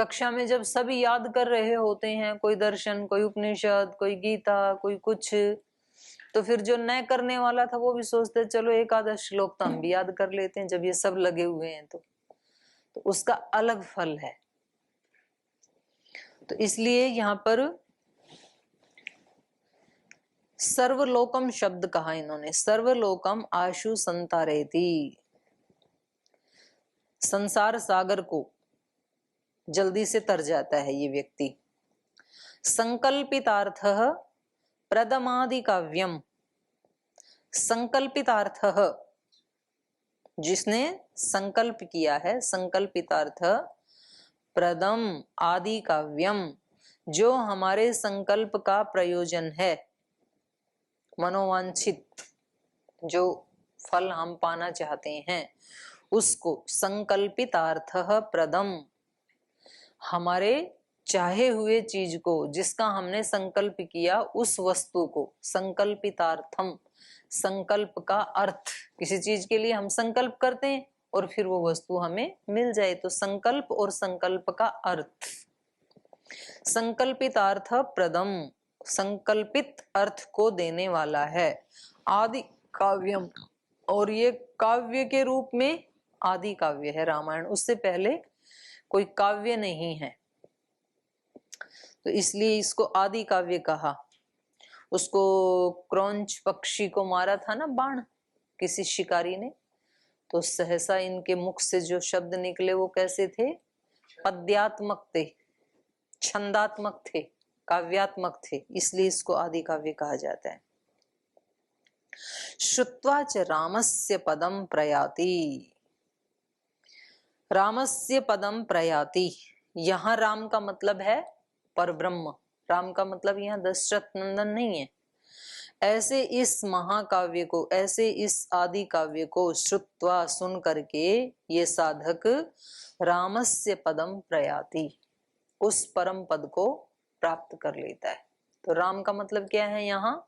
कक्षा में जब सभी याद कर रहे होते हैं, कोई दर्शन, कोई उपनिषद, कोई गीता, कोई कुछ, तो फिर जो न करने वाला था वो भी सोचते चलो एक आधा श्लोक तो हम भी याद कर लेते हैं, जब ये सब लगे हुए हैं तो उसका अलग फल है। तो इसलिए यहां पर सर्वलोकम शब्द कहा इन्होंने, सर्वलोकम आशु संतारेति, संसार सागर को जल्दी से तर जाता है ये व्यक्ति। संकल्पितार्थ प्रदमादि काव्यम, संकल्पितार्थ जिसने संकल्प किया है, संकल्पितार्थ प्रदम आदि काव्यम, जो हमारे संकल्प का प्रयोजन है, मनोवांछित जो फल हम पाना चाहते हैं उसको, संकल्पितार्थ प्रदम, हमारे चाहे हुए चीज को, जिसका हमने संकल्प किया उस वस्तु को, संकल्पितार्थम, संकल्प का अर्थ, किसी चीज के लिए हम संकल्प करते हैं और फिर वो वस्तु हमें मिल जाए, तो संकल्प और संकल्प का अर्थ, संकल्पितार्थ प्रदम, संकल्पित अर्थ को देने वाला है, आदि काव्यम, और ये काव्य के रूप में आदि काव्य है रामायण, उससे पहले कोई काव्य नहीं है, तो इसलिए इसको आदि काव्य कहा। उसको क्रौंच पक्षी को मारा था ना बाण किसी शिकारी ने, तो सहसा इनके मुख से जो शब्द निकले वो कैसे थे, पद्यात्मक थे, छंदात्मक थे, काव्यात्मक थे, इसलिए इसको आदि काव्य कहा जाता है। श्रुत्वा च रामस्य पदम प्रयाति, रामस्य पदम प्रयाति, यहां राम का मतलब है परब्रह्म, राम का मतलब यहाँ दशरथ नंदन नहीं है। ऐसे इस महाकाव्य को, ऐसे इस आदि काव्य को श्रुत्वा सुन करके ये साधक रामस्य पदम प्रयाति, उस परम पद को प्राप्त कर लेता है। तो राम का मतलब क्या है यहाँ,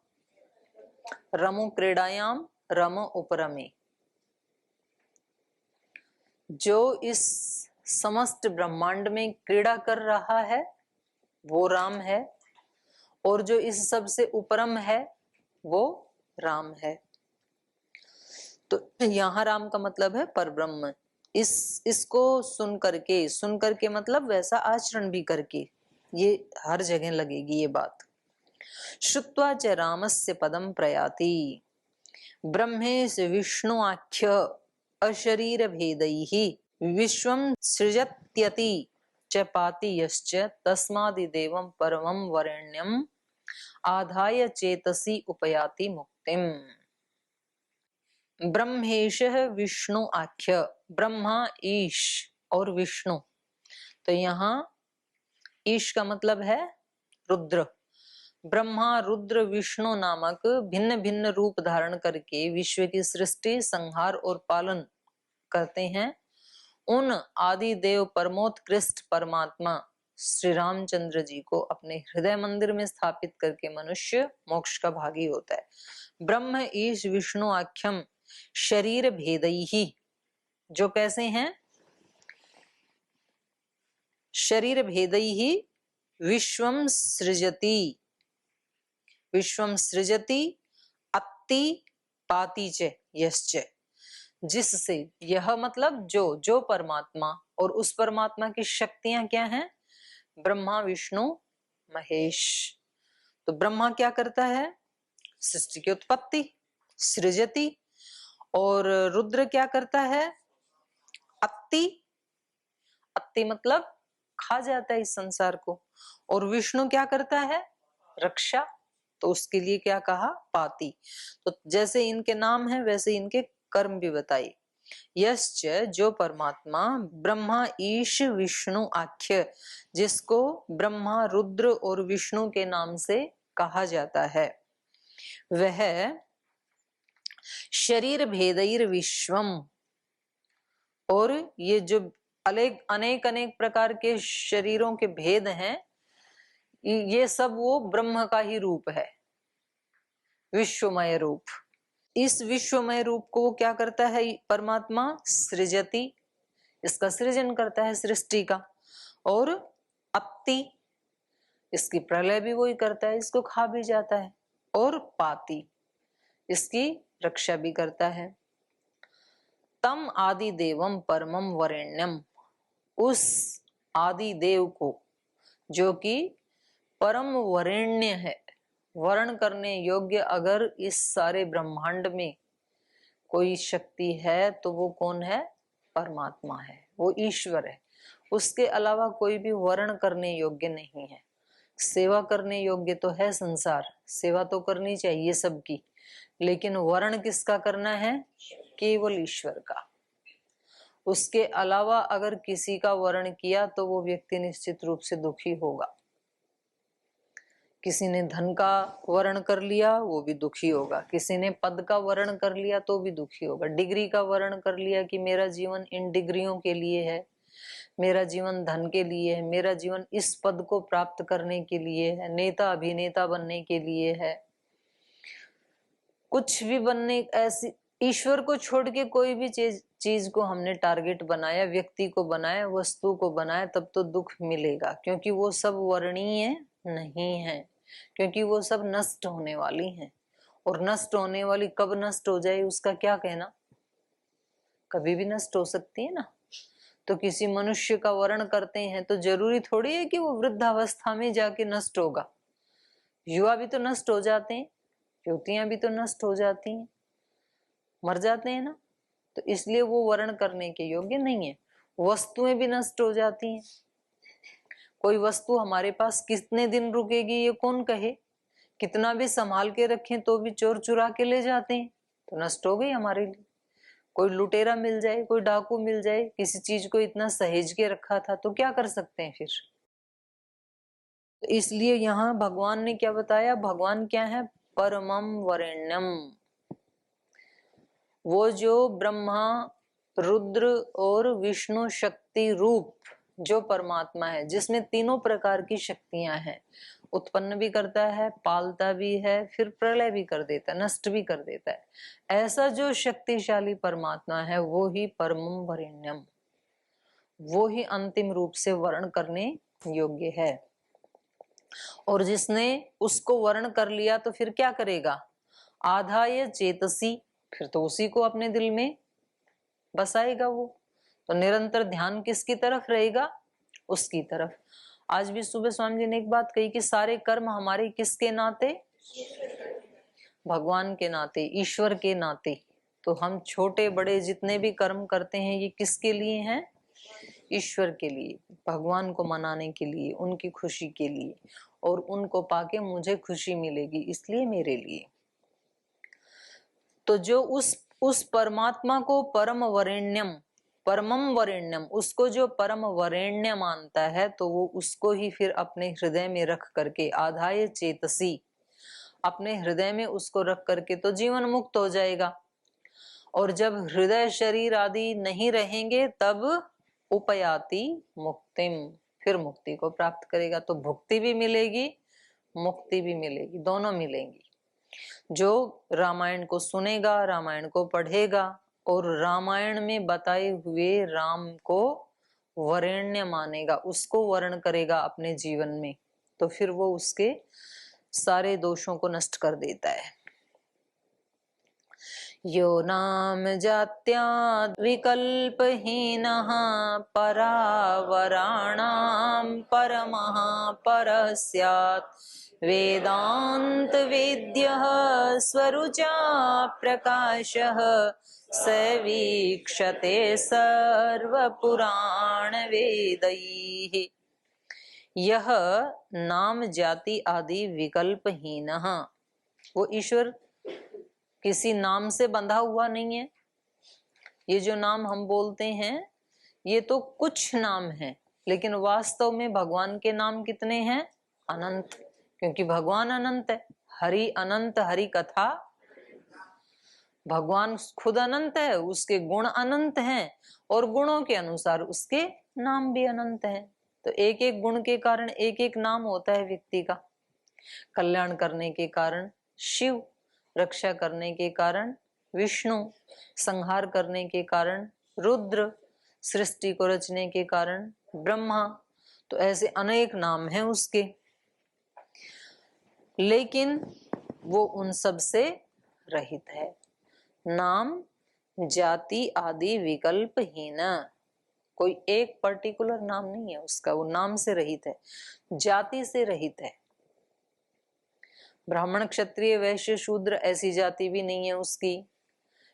रमो क्रीडायाम रम उपरमे, जो इस समस्त ब्रह्मांड में क्रीड़ा कर रहा है वो राम है, और जो इस सब से उपरम है वो राम है। तो यहाँ राम का मतलब है परब्रह्म। इसको सुन करके मतलब वैसा आचरण भी करके, ये हर जगह लगेगी ये बात। श्रुत्वा च रामस्य पदम प्रयाति, ब्रह्मेश विष्णु आख्य अशरीर भेदैः विश्वं सृजत्यति च पाति यश्च तस्मादिदेवं परमं वरेण्यं आधाय चेतसि उपयाति मुक्तिम। ब्रह्मेश विष्णु आख्य, ब्रह्मा ईश और विष्णु, तो यहाँ ईश का मतलब है रुद्र। ब्रह्मा रुद्र विष्णु नामक भिन्न भिन्न रूप धारण करके विश्व की सृष्टि, संहार और पालन करते हैं। उन आदि देव परमोत्कृष्ट परमात्मा श्री रामचंद्र जी को अपने हृदय मंदिर में स्थापित करके मनुष्य मोक्ष का भागी होता है। ब्रह्म ईश विष्णु आख्यम शरीर भेदैहि, जो कैसे हैं, शरीर भेदैहि विश्वम सृजति, विश्वम सृजति अत्ति पाति च यश्च, जिससे, यह मतलब जो परमात्मा, और उस परमात्मा की शक्तियां क्या हैं, ब्रह्मा विष्णु महेश। तो ब्रह्मा क्या करता है, सृष्टि की उत्पत्ति, सृजति, और रुद्र क्या करता है, अत्ति, अत्ति मतलब खा जाता है इस संसार को, और विष्णु क्या करता है, रक्षा, तो उसके लिए क्या कहा, पाति। तो जैसे इनके नाम है वैसे इनके कर्म भी बताए। यश्च, जो परमात्मा, ब्रह्मा ईश विष्णु आख्य, जिसको ब्रह्मा रुद्र और विष्णु के नाम से कहा जाता है, वह शरीर भेदैर विश्वम, और ये जो अनेक अनेक प्रकार के शरीरों के भेद हैं, ये सब वो ब्रह्म का ही रूप है, विश्वमय रूप। इस विश्वमय रूप को वो क्या करता है परमात्मा, सृजति, इसका सृजन करता है सृष्टि का, और अत्ति, इसकी प्रलय भी वही करता है, इसको खा भी जाता है। और पाति, इसकी रक्षा भी करता है। तम आदि देवम परमम वरेण्यम, उस आदि देव को जो कि परम वरेण्य है, वर्ण करने योग्य, अगर इस सारे ब्रह्मांड में कोई शक्ति है तो वो कौन है? परमात्मा है, वो ईश्वर है। उसके अलावा कोई भी वर्ण करने योग्य नहीं है। सेवा करने योग्य तो है संसार, सेवा तो करनी चाहिए सबकी, लेकिन वर्ण किसका करना है? केवल ईश्वर का। उसके अलावा अगर किसी का वर्ण किया तो वो व्यक्ति निश्चित रूप से दुखी होगा। किसी ने धन का वर्ण कर लिया वो भी दुखी होगा, किसी ने पद का वर्ण कर लिया तो भी दुखी होगा, डिग्री का वर्ण कर लिया कि मेरा जीवन इन डिग्रियों के लिए है, मेरा जीवन धन के लिए है, मेरा जीवन इस पद को प्राप्त करने के लिए है, नेता अभिनेता बनने के लिए है, कुछ भी बनने, ऐसी ईश्वर को छोड़ के कोई भी चीज को हमने टारगेट बनाया, व्यक्ति को बनाया, वस्तु को बनाया, तब तो दुख मिलेगा, क्योंकि वो सब वर्णीय नहीं है, क्योंकि वो सब नष्ट होने वाली हैं। और नष्ट होने वाली कब नष्ट हो जाए उसका क्या कहना, कभी भी नष्ट हो सकती है ना। तो किसी मनुष्य का वर्ण करते हैं तो जरूरी थोड़ी है कि वो वृद्धावस्था में जाके नष्ट होगा। युवा भी तो नष्ट हो जाते हैं, युवतियां भी तो नष्ट हो जाती हैं, मर जाते हैं ना। तो इसलिए वो वर्ण करने के योग्य नहीं है। वस्तुएं भी नष्ट हो जाती हैं। कोई वस्तु हमारे पास कितने दिन रुकेगी ये कौन कहे, कितना भी संभाल के रखें तो भी चोर चुरा के ले जाते हैं, तो नष्ट हो गई हमारे लिए। कोई लुटेरा मिल जाए, कोई डाकू मिल जाए, किसी चीज को इतना सहेज के रखा था तो क्या कर सकते हैं फिर। तो इसलिए यहाँ भगवान ने क्या बताया, भगवान क्या है? परमम वरेण्यम। वो जो ब्रह्मा, रुद्र और विष्णु शक्ति रूप जो परमात्मा है, जिसमें तीनों प्रकार की शक्तियां हैं, उत्पन्न भी करता है, पालता भी है, फिर प्रलय भी कर देता है, नष्ट भी कर देता है, ऐसा जो शक्तिशाली परमात्मा है वो ही परमम वरेण्यम, वो ही अंतिम रूप से वर्ण करने योग्य है। और जिसने उसको वर्ण कर लिया तो फिर क्या करेगा? आधाय चेतसी, फिर तो उसी को अपने दिल में बसाएगा वो। तो निरंतर ध्यान किसकी तरफ रहेगा? उसकी तरफ। आज भी सुबह स्वामी जी ने एक बात कही कि सारे कर्म हमारे किसके नाते? भगवान के नाते, ईश्वर के नाते। तो हम छोटे बड़े जितने भी कर्म करते हैं ये किसके लिए हैं? ईश्वर के लिए, भगवान को मनाने के लिए, उनकी खुशी के लिए, और उनको पाके मुझे खुशी मिलेगी इसलिए मेरे लिए। तो जो उस परमात्मा को परम वरेण्यम, परमम वरेण्यम, उसको जो परम वरेण्य मानता है तो वो उसको ही फिर अपने हृदय में रख करके, आधाय चेतसी, अपने हृदय में उसको रख करके तो जीवन मुक्त हो जाएगा। और जब हृदय शरीर आदि नहीं रहेंगे तब उपयाति मुक्तिम, फिर मुक्ति को प्राप्त करेगा। तो भुक्ति भी मिलेगी, मुक्ति भी मिलेगी, दोनों मिलेंगी। जो रामायण को सुनेगा, रामायण को पढ़ेगा और रामायण में बताए हुए राम को वरेण्य मानेगा, उसको वर्ण करेगा अपने जीवन में, तो फिर वो उसके सारे दोषों को नष्ट कर देता है। यो नाम जात्याद् विकल्पहीनः परावराणां परमः परः स्यात् वेदांत वेद्यः स्वरुचा प्रकाशः स वीक्षते सर्वपुराण वेदैः। यह नाम जाति आदि विकल्पहीन, वो ईश्वर किसी नाम से बंधा हुआ नहीं है। ये जो नाम हम बोलते हैं ये तो कुछ नाम है, लेकिन वास्तव में भगवान के नाम कितने हैं? अनंत, क्योंकि भगवान अनंत है। हरि अनंत, हरि कथा, भगवान खुद अनंत है, उसके गुण अनंत हैं और गुणों के अनुसार उसके नाम भी अनंत हैं। तो एक एक गुण के कारण एक एक नाम होता है व्यक्ति का। कल्याण करने के कारण शिव, रक्षा करने के कारण विष्णु, संहार करने के कारण रुद्र, सृष्टि को रचने के कारण ब्रह्मा। तो ऐसे अनेक नाम हैं उसके, लेकिन वो उन सब से रहित है। नाम जाति आदि विकल्पहीन, कोई एक पर्टिकुलर नाम नहीं है उसका, वो नाम से रहित है, जाति से रहित है। ब्राह्मण क्षत्रिय वैश्य शूद्र ऐसी जाति भी नहीं है उसकी,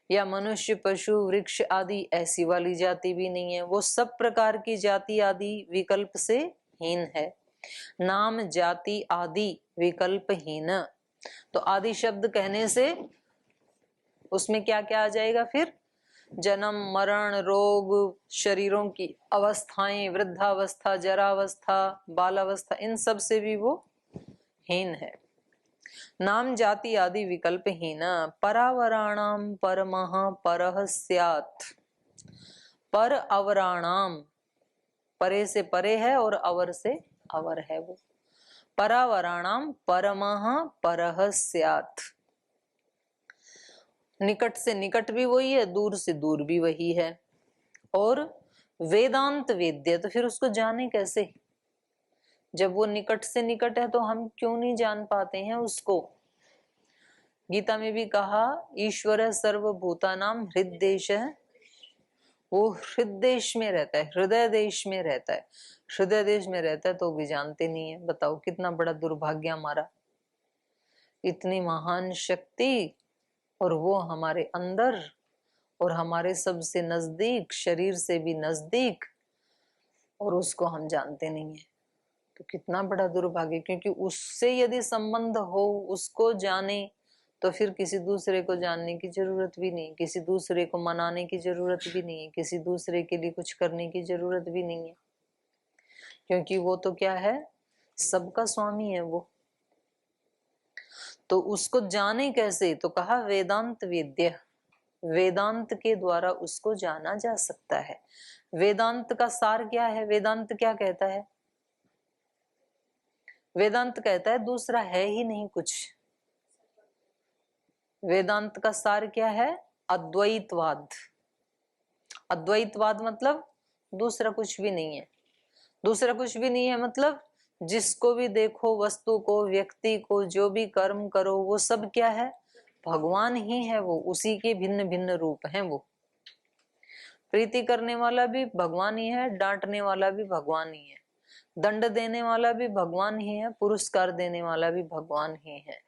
या मनुष्य पशु वृक्ष आदि ऐसी वाली जाति भी नहीं है। वो सब प्रकार की जाति आदि विकल्प से हीन है। नाम जाति आदि विकल्पहीन, तो आदि शब्द कहने से उसमें क्या क्या आ जाएगा फिर? जन्म मरण रोग, शरीरों की अवस्थाएं, वृद्धावस्था जरावस्था बालावस्था, इन सब से भी वो हीन है। नाम जाति आदि विकल्पहीन परावराणाम परमः परः स्यात्। पर अवराणाम, परे से परे है और अवर से अवर है वो। परावराणाम परमः परः स्यात्, निकट से निकट भी वही है, दूर से दूर भी वही है। और वेदांत वेद्य, तो फिर उसको जाने कैसे? जब वो निकट से निकट है तो हम क्यों नहीं जान पाते हैं उसको? गीता में भी कहा ईश्वर सर्वभूतानां हृद्देश है, वो हृदय में रहता है, हृदय देश में रहता है। हृदय देश में रहता है तो भी जानते नहीं है। बताओ कितना बड़ा दुर्भाग्य हमारा, इतनी महान शक्ति और वो हमारे अंदर और हमारे सबसे नजदीक, शरीर से भी नजदीक, और उसको हम जानते नहीं है। तो कितना बड़ा दुर्भाग्य, क्योंकि उससे यदि संबंध हो, उसको जाने, तो फिर किसी दूसरे को जानने की जरूरत भी नहीं, किसी दूसरे को मनाने की जरूरत भी नहीं है, किसी दूसरे के लिए कुछ करने की जरूरत भी नहीं है, क्योंकि वो तो क्या है, सबका स्वामी है वो। तो उसको जाने कैसे? तो कहा वेदांत वेद्य, वेदांत के द्वारा उसको जाना जा सकता है। वेदांत का सार क्या है? वेदांत क्या कहता है? वेदांत कहता है दूसरा है ही नहीं कुछ। वेदांत का सार क्या है? अद्वैतवाद। अद्वैतवाद मतलब दूसरा कुछ भी नहीं है। दूसरा कुछ भी नहीं है मतलब जिसको भी देखो, वस्तु को, व्यक्ति को, जो भी कर्म करो, वो सब क्या है? भगवान ही है वो, उसी के भिन्न भिन्न रूप हैं वो। प्रीति करने वाला भी भगवान ही है, डांटने वाला भी भगवान ही है, दंड देने वाला भी भगवान ही है, पुरस्कार देने वाला भी भगवान ही है।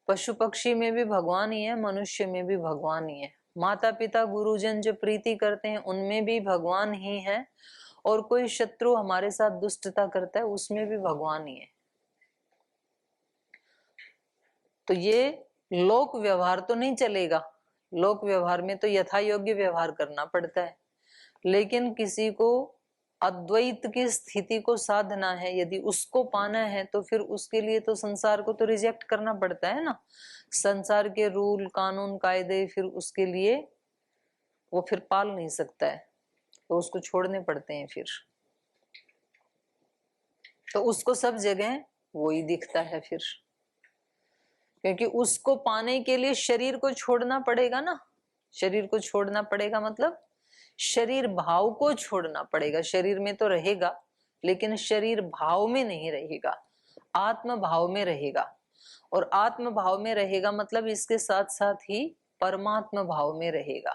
पशु पक्षी में भी भगवान ही है, मनुष्य में भी भगवान ही है। माता पिता गुरुजन जो प्रीति करते हैं उनमें भी भगवान ही है, और कोई शत्रु हमारे साथ दुष्टता करता है उसमें भी भगवान ही है। तो ये लोक व्यवहार तो नहीं चलेगा, लोक व्यवहार में तो यथा योग्य व्यवहार करना पड़ता है। लेकिन किसी को अद्वैत की स्थिति को साधना है, यदि उसको पाना है, तो फिर उसके लिए तो संसार को तो रिजेक्ट करना पड़ता है ना। संसार के रूल कानून कायदे फिर उसके लिए वो फिर पाल नहीं सकता है, तो उसको छोड़ने पड़ते हैं फिर। तो उसको सब जगह वो ही दिखता है फिर, क्योंकि उसको पाने के लिए शरीर को छोड़ना पड़ेगा ना। शरीर को छोड़ना पड़ेगा मतलब शरीर भाव को छोड़ना पड़ेगा। शरीर में तो रहेगा लेकिन शरीर भाव में नहीं रहेगा, आत्म भाव में रहेगा। और आत्म भाव में रहेगा मतलब इसके साथ साथ ही परमात्मा भाव में रहेगा,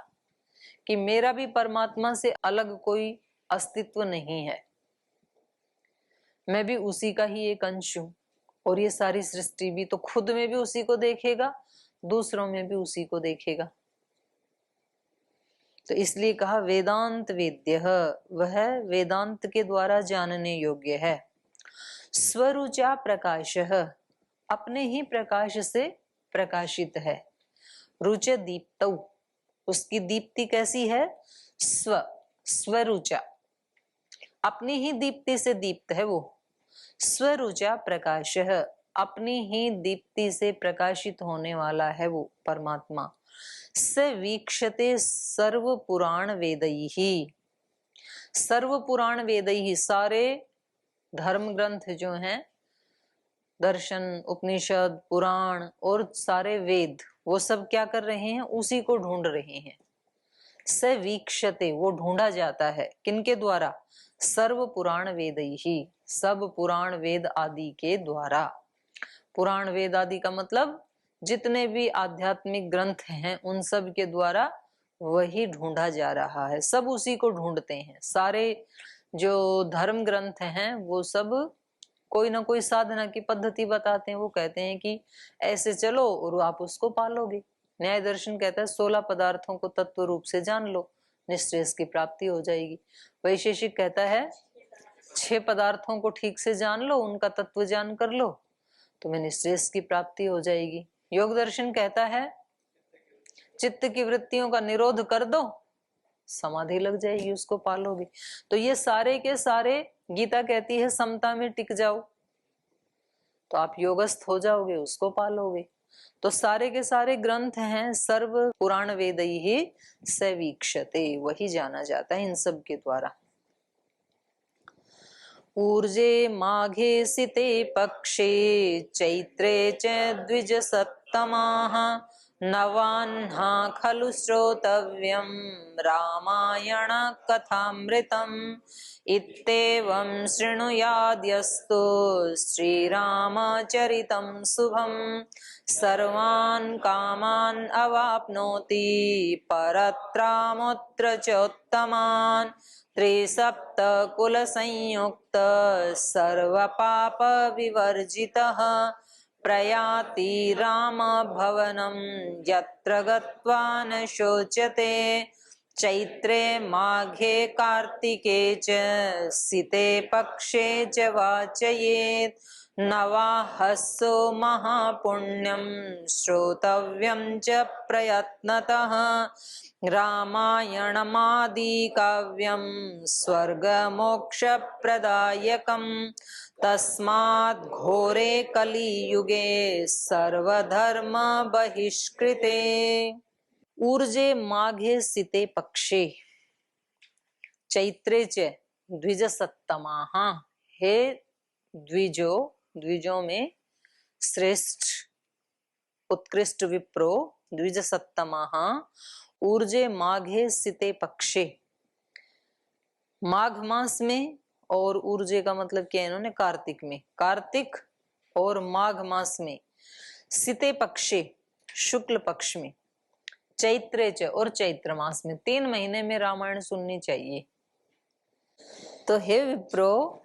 कि मेरा भी परमात्मा से अलग कोई अस्तित्व नहीं है, मैं भी उसी का ही एक अंश हूं। और ये सारी सृष्टि भी तो खुद में भी उसी को देखेगा, दूसरों में भी उसी को देखेगा। तो इसलिए कहा वेदांत वेद्य, वह वेदांत के द्वारा जानने योग्य है। स्वरुचा प्रकाश, अपने ही प्रकाश से प्रकाशित है। रुच दीप्तौ, उसकी दीप्ति कैसी है? स्वरुचा, अपनी ही दीप्ति से दीप्त है वो। स्वरुचा प्रकाश, अपनी ही दीप्ति से प्रकाशित होने वाला है वो परमात्मा। स वीक्षते सर्व पुराण वेदैहि, सर्व पुराण वेदैहि, सारे धर्म ग्रंथ जो हैं, दर्शन उपनिषद पुराण और सारे वेद, वो सब क्या कर रहे हैं? उसी को ढूंढ रहे हैं। स वीक्षते वो ढूंढा जाता है, किनके द्वारा? सर्व पुराण वेदैहि, सब पुराण वेद आदि के द्वारा। पुराण वेद आदि का मतलब जितने भी आध्यात्मिक ग्रंथ हैं उन सब के द्वारा वही ढूंढा जा रहा है, सब उसी को ढूंढते हैं। सारे जो धर्म ग्रंथ हैं वो सब कोई ना कोई साधना की पद्धति बताते हैं। वो कहते हैं कि ऐसे चलो और आप उसको पालोगे। न्याय दर्शन कहता है 16 पदार्थों को तत्व रूप से जान लो, निश्रेयस की प्राप्ति हो जाएगी। वैशेषिक कहता है 6 पदार्थों को ठीक से जान लो, उनका तत्व जान कर लो, तुम्हें निश्रेयस की प्राप्ति हो जाएगी। योग दर्शन कहता है चित्त की वृत्तियों का निरोध कर दो, समाधि लग जाएगी, उसको पालोगे। तो ये सारे के सारे, गीता कहती है समता में टिक जाओ तो आप योगस्थ हो जाओगे, उसको पालोगे। तो सारे के सारे ग्रंथ हैं सर्व पुराण वेदैहि स वीक्षते, वही जाना जाता है इन सब के द्वारा। ऊर्जे माघे सिते पक्षे चैत्रे च द्विजसत्तमाः नवाह्ना खलु श्रोतव्यं रामायण कथामृतम् इत्येवं शृणुयाद्यस्तु श्रीरामचरितं शुभम् सर्वान् कामान् अवाप्नोति परत्रामुत्र चोत्तमान् त्रिसप्त कुल संयुक्त सर्व पाप विवर्जितः प्रयाति राम भवनं यत्र गत्वा न शोच्यते चैत्रे माघे कार्तिके च सिते पक्षे च वाचयेत् नवाहस्सो महापुण्यं श्रोतव्यं च प्रयत्नतः रामायणमादि काव्यं स्वर्गमोक्षप्रदायकम् तस्मात् घोरे कलियुगे सर्वधर्म बहिष्कृते। ऊर्जे माघे सिते पक्षे चैत्रे च द्विजसत्तमाः, हे द्विजों में श्रेष्ठ उत्कृष्ट विप्रो द्विजसत्तमाः ऊर्जे माघे सिते पक्षे, माघ मास में, और ऊर्जे का मतलब क्या है इन्होंने कार्तिक में, कार्तिक और माघ मास में, सिते पक्षे शुक्ल पक्ष में, चैत्रे च और चैत्र मास में, 3 महीने में रामायण सुननी चाहिए। तो हे विप्रो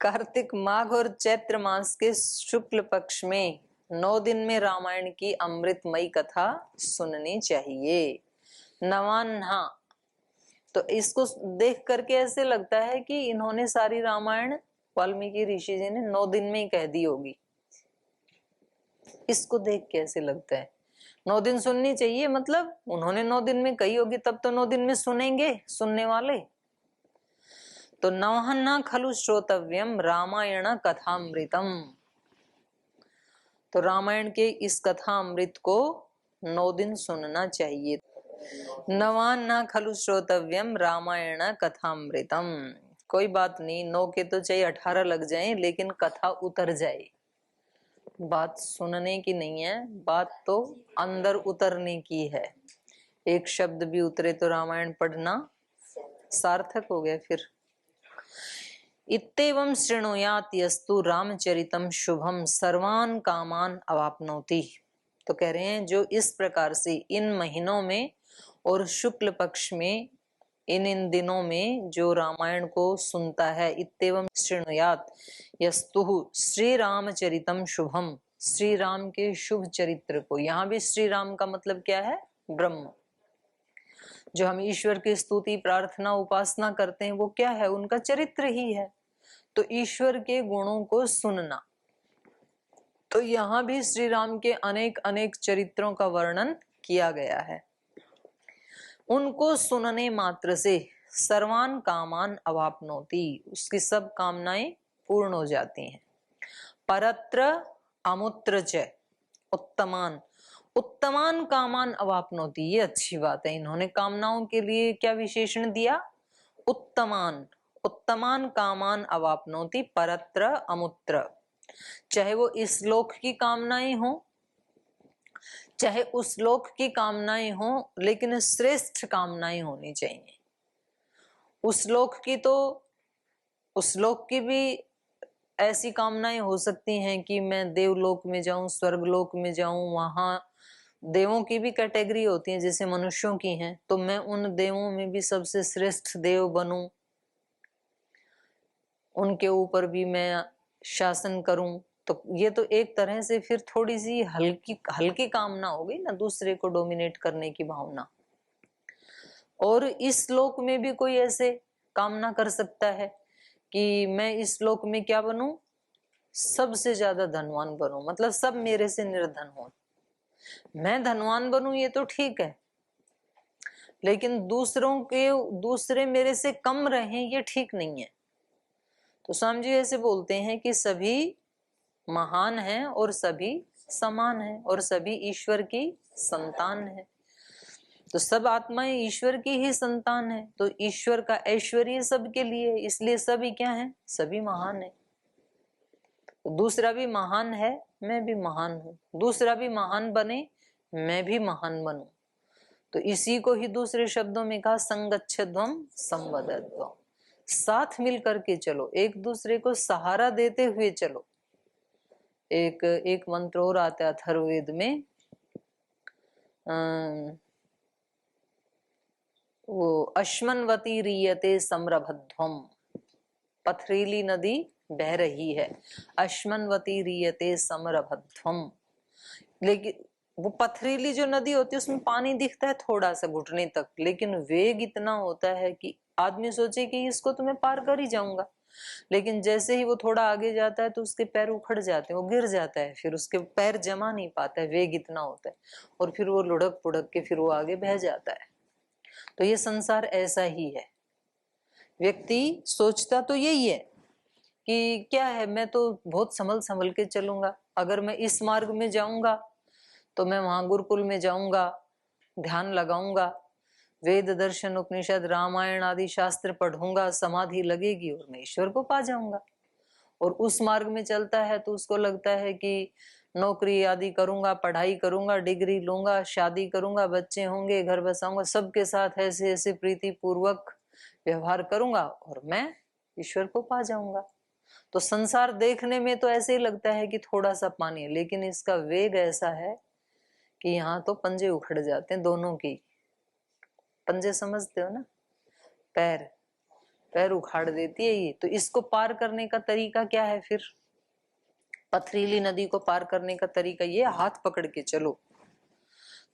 कार्तिक माघ और चैत्र मास के शुक्ल पक्ष में 9 दिन में रामायण की अमृतमयी कथा सुननी चाहिए। नवान्हा, तो इसको देख करके ऐसे लगता है कि इन्होंने सारी रामायण वाल्मीकि ऋषि जी ने 9 दिन में ही कह दी होगी। इसको देख के ऐसे लगता है 9 दिन सुननी चाहिए, मतलब उन्होंने 9 दिन में कही होगी, तब तो 9 दिन में सुनेंगे सुनने वाले। तो नवहन्ना खलु श्रोतव्यम रामायण कथामृतम, तो रामायण के इस कथा अमृत को 9 दिन सुनना चाहिए। नवान्ना खलु श्रोतव्यम रामायण कथामृतम, कोई बात नहीं 9 के तो चाहे 18 लग जाए लेकिन कथा उतर जाए। बात सुनने की नहीं है, बात तो अंदर उतरने की है। एक शब्द भी उतरे तो रामायण पढ़ना सार्थक हो गया। फिर इत्येवं शृणुयात यस्तु रामचरितम शुभम सर्वान कामान अवाप्नोति, तो कह रहे हैं जो इस प्रकार से इन महीनों में और शुक्ल पक्ष में इन दिनों में जो रामायण को सुनता है, इत्येवं शृणुयात यस्तु श्री रामचरितम शुभम, श्री राम के शुभ चरित्र को। यहाँ भी श्री राम का मतलब क्या है? ब्रह्म। जो हम ईश्वर की स्तुति प्रार्थना उपासना करते हैं वो क्या है? उनका चरित्र ही है। तो ईश्वर के गुणों को सुनना, तो यहाँ भी श्री राम के अनेक अनेक चरित्रों का वर्णन किया गया है। उनको सुनने मात्र से सर्वान कामान अवाप्नोति, उसकी सब कामनाएं पूर्ण हो जाती हैं। परत्र अमुत्र च उत्तमान, उत्तमान कामान अवाप्नोति, ये अच्छी बात है। इन्होंने कामनाओं के लिए क्या विशेषण दिया? उत्तमान, उत्तमान कामान अवाप्नोति परत्र अमुत्र, चाहे वो इस लोक की कामनाएं हो चाहे उस लोक की कामनाएं हो, लेकिन श्रेष्ठ कामनाएं होनी चाहिए। उस लोक की भी ऐसी कामनाएं हो सकती हैं कि मैं देवलोक में जाऊं, स्वर्गलोक में जाऊं, वहां देवों की भी कैटेगरी होती है जैसे मनुष्यों की हैं, तो मैं उन देवों में भी सबसे श्रेष्ठ देव बनूं, उनके ऊपर भी मैं शासन करूं। तो ये तो एक तरह से फिर थोड़ी सी हल्की हल्की कामना हो गई ना, दूसरे को डोमिनेट करने की भावना। और इस लोक में भी कोई ऐसे कामना कर सकता है कि मैं इस लोक में क्या बनूं, सबसे ज्यादा धनवान बनूं, मतलब सब मेरे से निर्धन हो, मैं धनवान बनूं, ये तो ठीक है, लेकिन दूसरे मेरे से कम रहें, ये ठीक नहीं है। तो स्वामी जी ऐसे बोलते हैं कि सभी महान हैं और सभी समान हैं और सभी ईश्वर की संतान है। तो सब आत्माएं ईश्वर की ही संतान है, तो ईश्वर का ऐश्वर्य सबके लिए, इसलिए सभी क्या है, सभी महान है। तो दूसरा भी महान है, मैं भी महान हूं, दूसरा भी महान बने, मैं भी महान बनूं। तो इसी को ही दूसरे शब्दों में कहा संगच्छध्वम संवदध्वम, साथ मिल करके चलो, एक दूसरे को सहारा देते हुए चलो। एक मंत्र और आता है अथर्ववेद में, वो अश्मन्वती रीयते समरभध्वम, पथरीली नदी बह रही है, अश्मन्वती रीयते समरभध्वम। लेकिन वो पथरीली जो नदी होती है उसमें पानी दिखता है थोड़ा सा घुटने तक, लेकिन वेग इतना होता है कि आदमी सोचे कि इसको तो मैं पार कर ही जाऊंगा, लेकिन जैसे ही वो थोड़ा आगे जाता है तो उसके पैर उखड़ जाते हैं, वो गिर जाता है, फिर उसके पैर जमा नहीं पाता है, वेग इतना होता है, और फिर वो लुढ़क पुढ़क के फिर वो आगे बह जाता है। तो ये संसार ऐसा ही है। व्यक्ति सोचता तो यही है कि क्या है, मैं तो बहुत संभल संभल के चलूंगा, अगर मैं इस मार्ग में जाऊंगा तो मैं वहां गुरुकुल में जाऊंगा, ध्यान लगाऊंगा, वेद दर्शन उपनिषद रामायण आदि शास्त्र पढ़ूंगा, समाधि लगेगी और मैं ईश्वर को पा जाऊंगा। और उस मार्ग में चलता है तो उसको लगता है कि नौकरी आदि करूंगा, पढ़ाई करूंगा, डिग्री लूंगा, शादी करूंगा, बच्चे होंगे, घर बसाऊंगा, सबके साथ ऐसे ऐसे प्रीति पूर्वक व्यवहार करूंगा और मैं ईश्वर को पा जाऊंगा। तो संसार देखने में तो ऐसे ही लगता है कि थोड़ा सा पानी है, लेकिन इसका वेग ऐसा है कि यहाँ तो पंजे उखड़ जाते हैं दोनों की। पंजे समझते हो ना, पैर उखाड़ देती है ये। तो इसको पार करने का तरीका क्या है फिर, पथरीली नदी को पार करने का तरीका ये, हाथ पकड़ के चलो।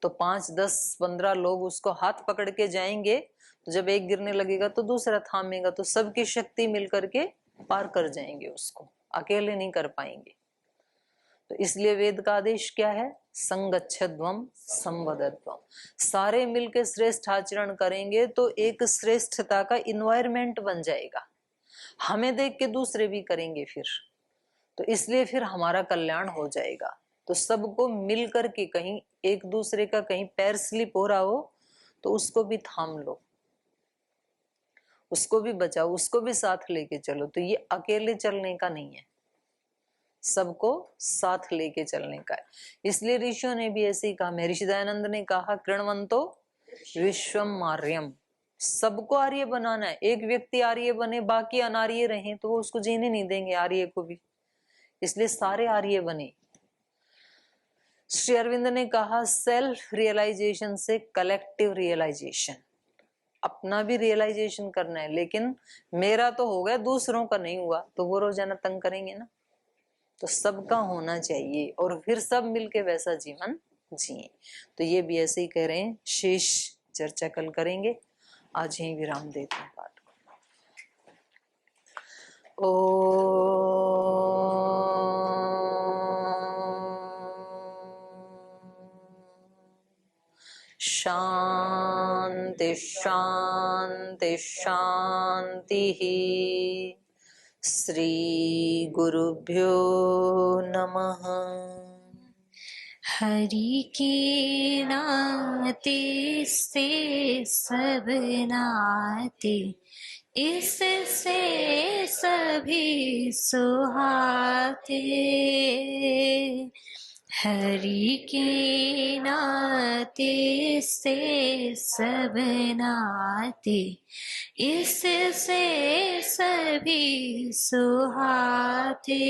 तो 5, 10, 15 लोग उसको हाथ पकड़ के जाएंगे, तो जब एक गिरने लगेगा तो दूसरा थामेगा, तो सबकी शक्ति मिलकर के पार कर जाएंगे उसको, अकेले नहीं कर पाएंगे। तो इसलिए वेद का आदेश क्या है, संगच्छध्वम संवदध्वम, सारे मिलकर श्रेष्ठ आचरण करेंगे तो एक श्रेष्ठता का इन्वायरमेंट बन जाएगा, हमें देख के दूसरे भी करेंगे फिर, तो इसलिए फिर हमारा कल्याण हो जाएगा। तो सबको मिलकर के, कहीं एक दूसरे का कहीं पैर स्लिप हो रहा हो तो उसको भी थाम लो, उसको भी बचाओ, उसको भी साथ लेके चलो। तो ये अकेले चलने का नहीं है, सबको साथ लेके चलने का है। इसलिए ऋषियों ने भी ऐसे ही कहा, महर्षि दयानंद ने कहा कृण्वन्तो विश्वम आर्यम, सबको आर्य बनाना है। एक व्यक्ति आर्य बने बाकी अनार्य रहे तो वो उसको जीने नहीं देंगे, आर्य को भी, इसलिए सारे आर्य बने। श्री अरविंद ने कहा सेल्फ रियलाइजेशन से कलेक्टिव रियलाइजेशन, अपना भी रियलाइजेशन करना है, लेकिन मेरा तो हो गया, दूसरों का नहीं हुआ तो वो रोजाना तंग करेंगे ना, तो सबका होना चाहिए और फिर सब मिलके वैसा जीवन जिए। तो ये भी ऐसे ही कह रहे हैं, शेष चर्चा कल करेंगे, आज यही विराम देते हैं पाठ को। शांति शांति शांति ही। श्री गुरुभ्यो नमः। हरि के नाते से सब नाते, इससे सभी सुहाते। हरि के नाते से सब नाते, इससे सभी सुहाते।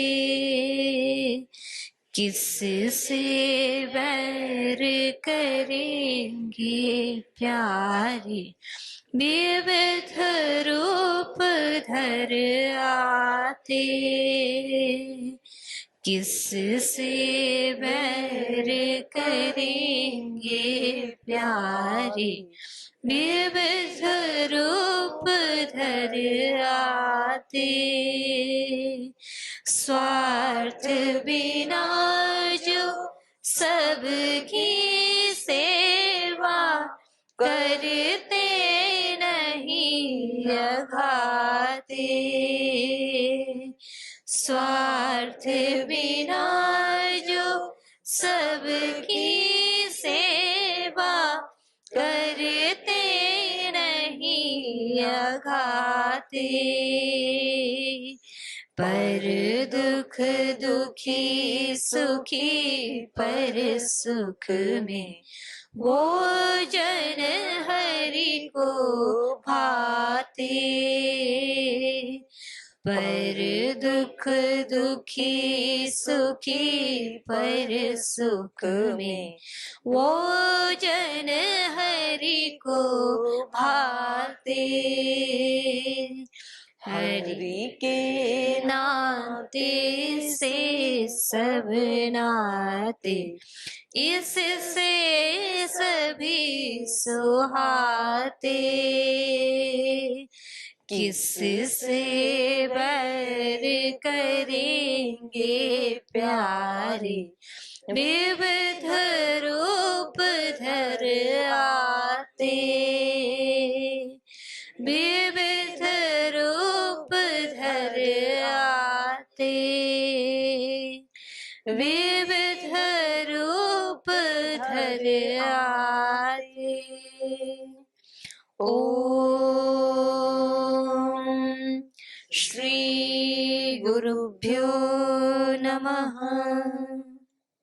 किससे बैर करेंगे प्यारे, विविध रूप धर आते। किससे बैर करेंगे प्यारे, विविध रूप धर आते। स्वार्थ बिना जो सबकी सेवा करते नहीं अघाते। स्वार्थ बिना जो सबकी सेवा करते नहीं अघाते। पर दुख दुखी सुखी पर सुख में, वो जन हरि को भाते। पर दुख दुखी सुखी पर सुख में, वो जन हरि को भाते। हरि के नाते से सब नाते, इससे सभी सुहाते। किससे बैर करेंगे प्यारे, विविध रूप धर आते। विविध रूप धर आते। विविध रूप धर आते। ओम श्री गुरुभ्यो नमः।